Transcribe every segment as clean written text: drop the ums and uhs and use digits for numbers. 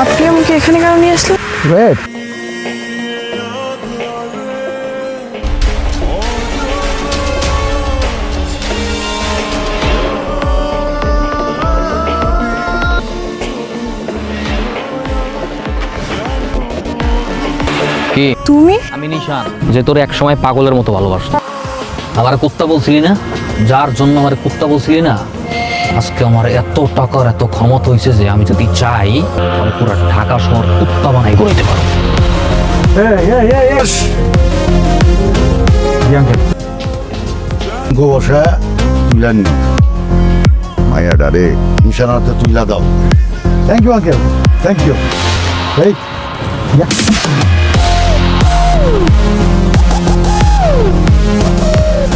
আপনি আমাকে এখানে কেন নিয়ে আসলেন? ওয়েট, কি তুমি? আমি নিশান, যে তোর এক সময় পাগলের মতো ভালোবাসত। আমার কুত্তা বলছিলি না, যার জন্য আমার কুত্তা বলছিলি না, আজকে আমার এত টাকার এত ক্ষমতা হয়েছে যে আমি যদি চাই আমি পুরো ঢাকা শহর কুত্তা বানাই করতে পারবো। গোবসা তুলে নি মায়াডা রে নিশানাতে তুইলা দাও। Thank you uncle, thank you. এই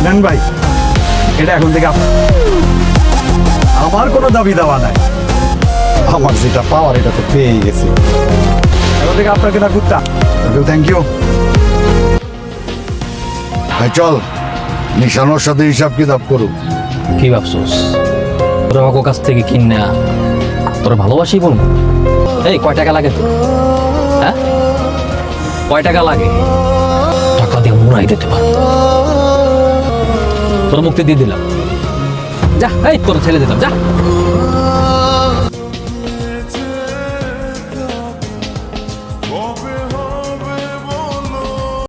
নেন ভাই, এটা এখন থেকে আমার কোনো দাবি দাওয়া নাই। আমার যেটা পাওয়ার এটা তো পেয়ে গেছি। এখন থেকে আপনার কেনা কুত্তা। Thank you. চল নিশানোর সাথে হিসাব কিতাব করুক। কি ভাবছোস তোর আমাকে কাছ থেকে কিন না তোর ভালোবাসি বলবো? এই কয় টাকা লাগে তোর? হ্যাঁ, কয় টাকা লাগে? টাকা দিয়ে মুড়াই দিতে পারবো। তোর মুক্তি দিয়ে দিলাম, যা। এই তোর ছেলে দিলাম, যা।